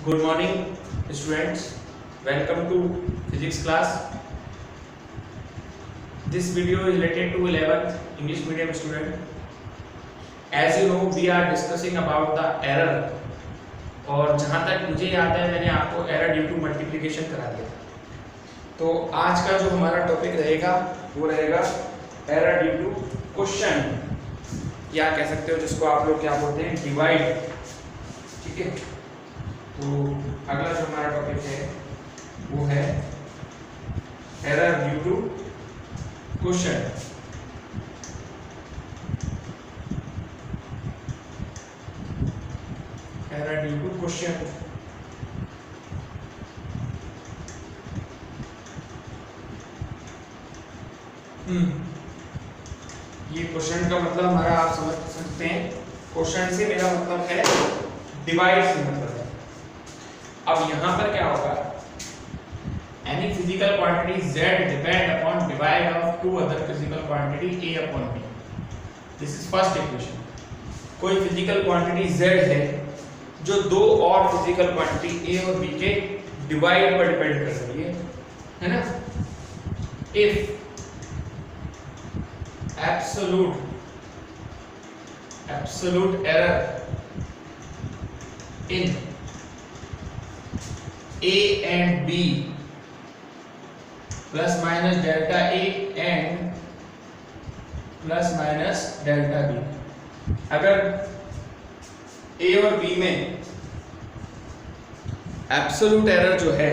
Good morning, students. Welcome to physics class. This video is related to 11th English medium student. As you know, we are discussing about the error. और जहाँ तक मुझे याद है मैंने आपको error due to multiplication करा दिया था। तो आज का जो हमारा टॉपिक रहेगा वो रहेगा एरर ड्यू टू क्वेश्चन, या कह सकते हो जिसको आप लोग क्या बोलते हैं, डिवाइड। ठीक है, तो अगला जो हमारा टॉपिक है वो है error due to question. Error due to question. ये क्वेश्चन का मतलब हमारा आप समझ सकते हैं, क्वेश्चन से मेरा मतलब है डिवाइड से मतलब है। अब यहां पर क्या होगा, any physical quantity z depend upon divide of two other physical quantity a upon b। This is first equation. कोई फिजिकल क्वांटिटी z है जो दो और फिजिकल क्वांटिटी a और b के डिवाइड पर डिपेंड कर रही है ना। If absolute error in a and b plus minus delta a and plus minus delta b, अगर a और b में एब्सोल्यूट एरर जो है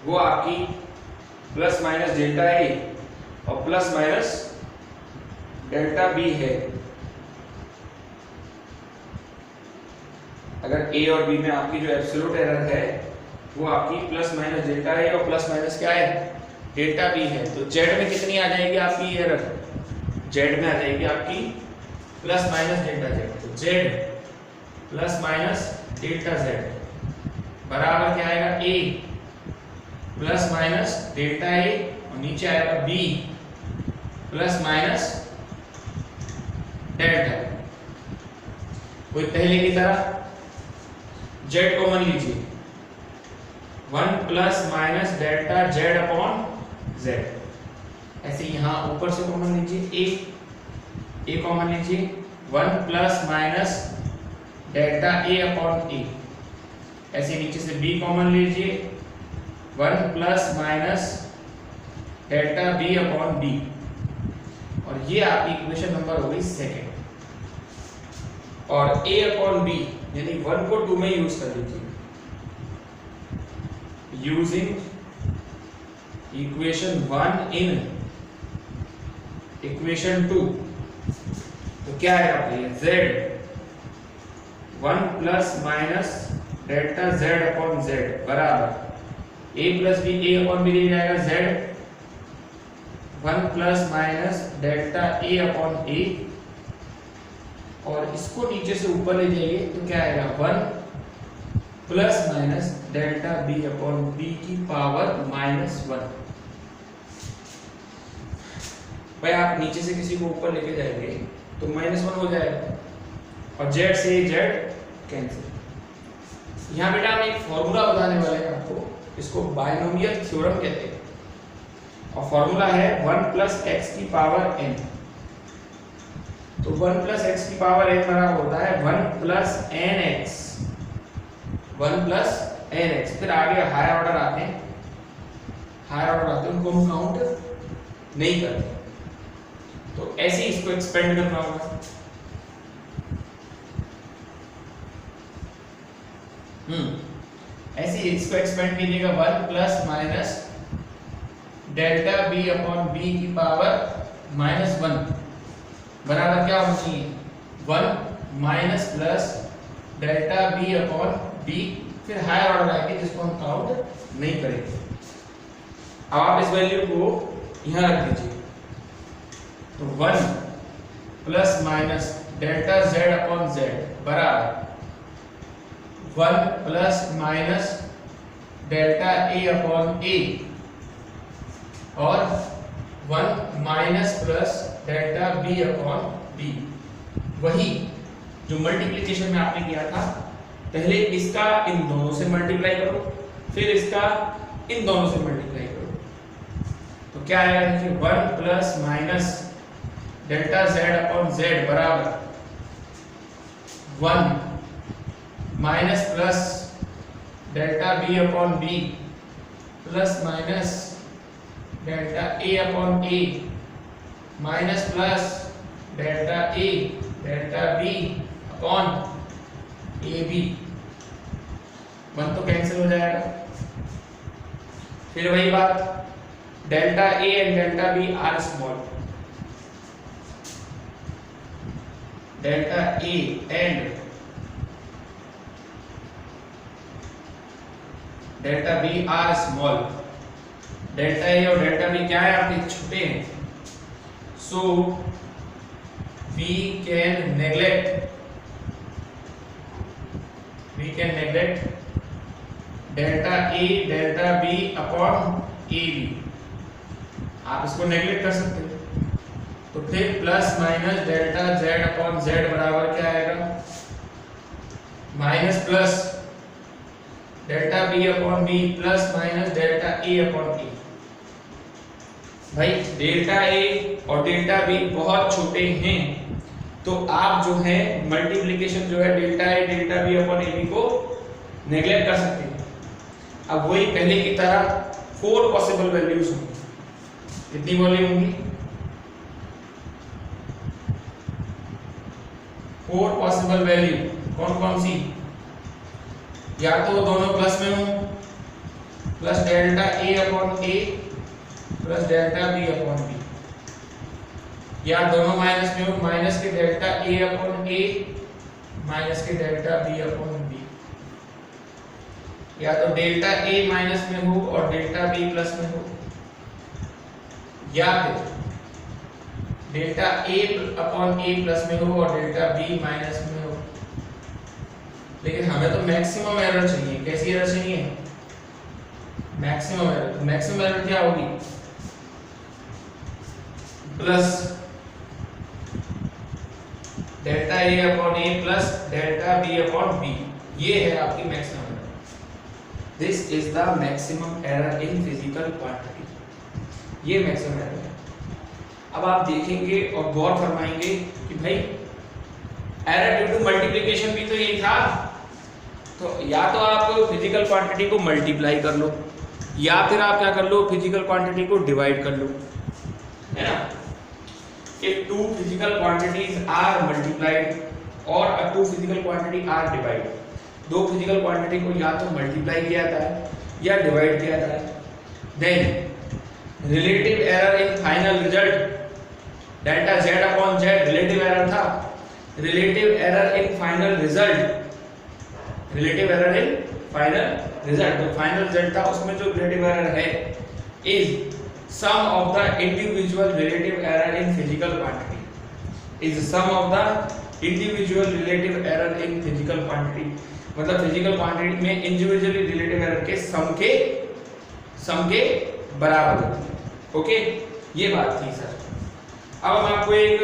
वो आपकी प्लस माइनस डेल्टा a और प्लस माइनस डेल्टा बी है, अगर a और b में आपकी जो एब्सोल्यूट एरर है वो आपकी प्लस माइनस डेल्टा है और प्लस माइनस क्या है, डेल्टा बी है, तो z में कितनी आ जाएगी आपकी एरर, z में आ जाएगी आपकी प्लस माइनस डेल्टा z। तो z plus minus delta z बराबर क्या आएगा, a plus minus delta a और नीचे आएगा b प्लस माइनस डेल्टा। कोई पहले की तरह z कॉमन लीजिए, 1 plus minus delta z upon z। ऐसे यहां ऊपर से कॉमन लीजिए, a कॉमन लीजिए, 1 plus minus delta a upon a। ऐसे नीचे से b कॉमन लीजिए, 1 plus minus delta b upon b। और ये आपकी इक्वेशन नंबर हो गई सेकेंड। और a अपॉन b यानी 1 को 2 में यूज कर लीजिए, यूजिंग इक्वेशन 1 इन इक्वेशन 2। तो क्या है आपके z 1 plus minus delta z upon z बराबर a plus b, a upon b ले जाएगा z 1 plus minus delta a upon a, और इसको नीचे से ऊपर ले जाइए तो क्या आएगा, 1 plus minus delta b upon b की पावर -1। भाई आप नीचे से किसी को ऊपर लेके जाएंगे तो -1 हो जाएगा और z से z कैंसिल। यहाँ बेटा हम एक फॉर्मूला बताने वाले हैं आपको, इसको बायनोमियल थ्योरम कहते हैं, और फॉर्मूला है 1 प्लस एक्स की पावर n। तो 1 प्लस एक्स की पावर n बराबर होता है 1 plus n x, 1 plus n x. फिर आगे हायर ऑर्डर आते हैं, उनको हम काउंट नहीं करते। तो ऐसे ही इसको एक्सपेंड करना होगा। ऐसे ही इसको एक्सपेंड कीजिएगा, 1 plus minus delta b upon b की पावर -1 बराबर क्या होना चाहिए, 1 minus plus delta b upon b। फिर हायर ऑर्डर आएगी जिसको हम काउंट नहीं करेंगे। अब आप इस वैल्यू को यहां रख दीजिए, तो 1 plus minus delta z upon z बराबर 1 plus minus delta a upon a और 1 minus plus delta b upon b। वही जो मल्टीप्लिकेशन में आपने किया था पहले इसका इन दोनों से मल्टीप्लाई करो, फिर इसका इन दोनों से मल्टीप्लाई करो, तो क्या आएगा कि 1 plus minus delta z upon z बराबर 1 minus plus delta b upon b plus minus delta a upon a minus plus delta a delta b upon ab। 1 तो कैंसिल हो जाएगा। फिर वही बात, delta a and delta b are small, delta a and delta b are small. Delta a और delta b क्या है आपके, छोटे हैं, so we can neglect delta a delta b upon ab, आप इसको नेग्लेक्ट कर सकते हैं। तो फिर plus minus delta z upon z बराबर क्या आएगा, minus plus delta b upon b plus minus delta a upon a। भाई डेल्टा a और डेल्टा b बहुत छोटे हैं, तो आप जो है मल्टीप्लिकेशन जो है delta a delta b upon ab को नेग्लेक्ट कर सकते हैं। अब वही पहले की तरह 4 पॉसिबल वैल्यूज होंगी। कितनी वैल्यू होंगी, 4 पॉसिबल वैल्यू। कौन कौन सी, या तो दोनों प्लस में हो, plus delta a upon a plus delta b upon b, या दोनों माइनस में हो, माइनस के delta a upon a minus के डेल्टा b अपॉन b, या तो डेल्टा a माइनस में हो और डेल्टा b प्लस में हो, या फिर delta a upon a plus में हो और डेल्टा b माइनस में हो। लेकिन हमें तो मैक्सिमम एरर चाहिए। कैसी एरर चाहिए, मैक्सिमम एरर। मैक्सिमम एरर क्या होगी, plus delta a upon a plus delta b upon b, ये है आपकी maximum error. This is the maximum error in physical quantity, ये मैक्सिमम एरर है। अब आप देखेंगे और गौर फरमाएंगे कि भाई एरर ड्यू टू मल्टीप्लिकेशन भी तो यही था, तो या तो आप फिजिकल क्वांटिटी को मल्टीप्लाई कर लो, या फिर आप क्या कर लो, फिजिकल क्वांटिटी को डिवाइड कर लो, है ना। If two physical quantities are multiplied or two physical quantity are divided, दो फिजिकल क्वांटिटी को या तो मल्टीप्लाई किया जाता है या डिवाइड किया जाता है, then relative error in final result delta z upon z relative error था, relative error in final result, relative error in final result, तो फाइनल रिजल्ट था उसमें जो रिलेटिव एरर है is sum of the individual relative error in physical quantity, is sum of the individual relative error in physical quantity, मतलब physical quantity में individually relative error के सम के बराबर होती है। ओके, ये बात थी सर। अब हम आपको एक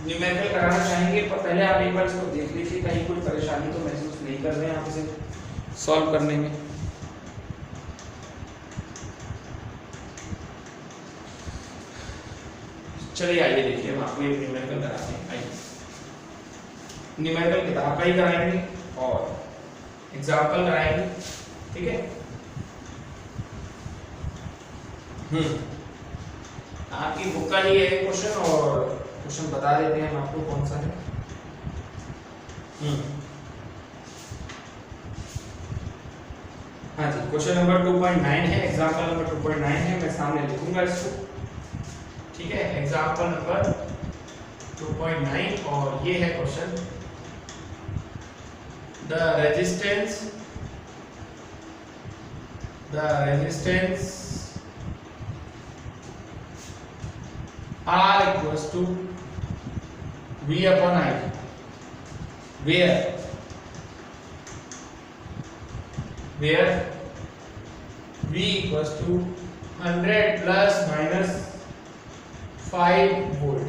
न्यूमेरिकल कराना चाहेंगे, पर पहले आप एक बार इसको देख लीजिए, कहीं कोई परेशानी तो महसूस नहीं कर रहे हैं आप इसे सॉल्व करने में। चलिए आइए देखिए, हम आपको एक न्यूमेरिकल कराते हैं। आइए, न्यूमेरिकल किताब का ही कराएंगे और एग्जाम्पल कराएंगे, ठीक है। आपकी बुक का ही है क्वेश्चन, और क्वेश्चन बता देते हैं हम आपको कौन सा है। हाँ जी, क्वेश्चन नंबर 2.9 है, एग्जाम्पल नंबर 2.9 है, मैं सामने लिखूंगा इसको, ठीक है। एग्जाम्पल नंबर 2.9 और ये है question, the resistance R equals to V upon I, where V equals to 100 plus minus 5 volt.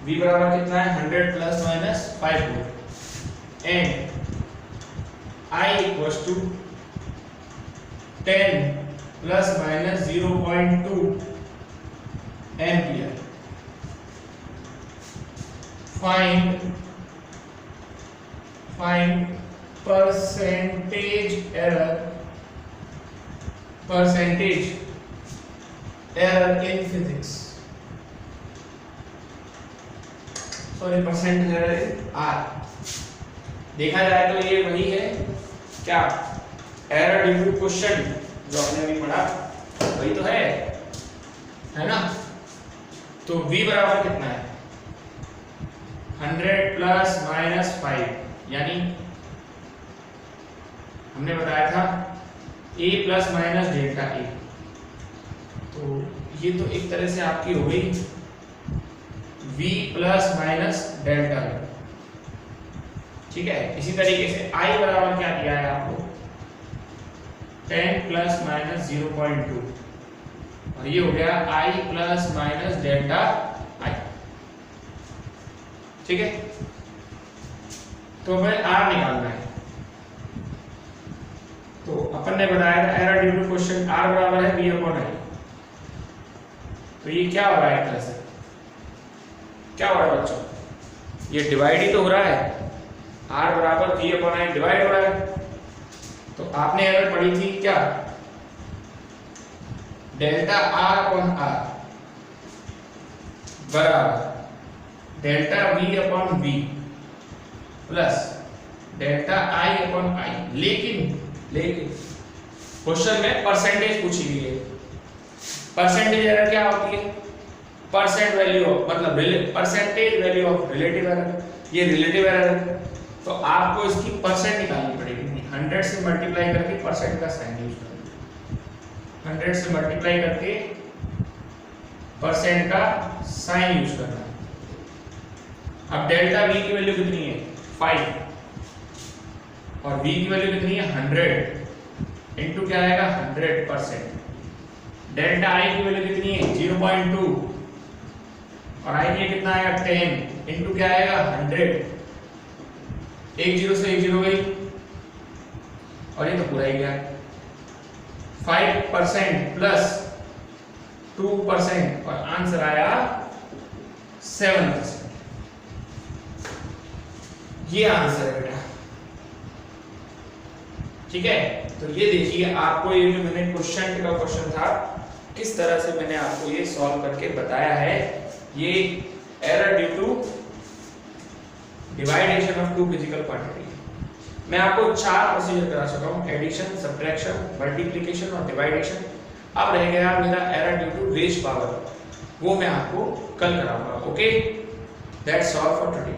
V बराबर कितना है, 100 plus minus 5 volt, and I equals to 10 plus minus 0.2 ampere. Find percentage error in physics. Sorry, percentage error in R. देखा जाए तो ये वही है क्या, एरर ड्यू टू क्वेश्चन जो आपने अभी पढ़ा वही तो है ना। तो V बराबर कितना है, 100 प्लस माइनस 5, यानी हमने बताया था A plus minus delta A। तो ये तो एक तरह से आपकी हो गई V plus minus delta V, ठीक है। इसी तरीके से I बराबर क्या दिया है आपको, 10 प्लस माइनस 0.2, और ये हो गया I plus minus delta I, ठीक है। तो हमें R निकालना है। तो अपन ने बताया था error due to question R बराबर है V अपॉन I। तो ये क्या हो रहा है, एक तरह से क्या हो रहा है बच्चों, ये डिवाइड ही तो हो रहा है, R बराबर V अपॉन I डिवाइड हो रहा है। तो आपने एरर पढ़ी थी क्या, डेल्टा R अपॉन R बराबर delta V upon V plus delta I upon I। लेकिन क्वेश्चन में परसेंटेज पूछी गई है। परसेंटेज एरर क्या होती है, परसेंट वैल्यू ऑफ, मतलब percentage value of relative error, ये रिलेटिव एरर है। तो आपको इसकी परसेंट निकालनी पड़ेगी, 100 से मल्टीप्लाई करके परसेंट का साइन यूज करना, 100 से मल्टीप्लाई करके परसेंट का साइन यूज करना। अब डेल्टा V की वैल्यू कितनी है, 5, और V की वैल्यू कितनी है, 100, इनटू क्या आएगा 100%। डेल्टा I की वैल्यू कितनी है, 0.2, और I की कितना आएगा 10, इनटू क्या आएगा 100, एक जीरो से एक जीरो गई, और ये तो पूरा ही गया। 5% प्लस 2%, और आंसर आया 7%। ये आंसर है बेटा, ठीक है। तो ये देखिए आपको ये जो मैंने क्वेश्चन का क्वेश्चन था, किस तरह से मैंने आपको ये सॉल्व करके बताया है। ये error due to division of two physical quantity. मैं आपको 4 प्रोसीजर करा चुका हूं, एडिशन, सब्ट्रैक्शन, मल्टीप्लिकेशन और डिवाइडेशन। अब रह गया मेरा error due to raise power, वो मैं आपको कल कराऊंगा। Okay, that's all for today.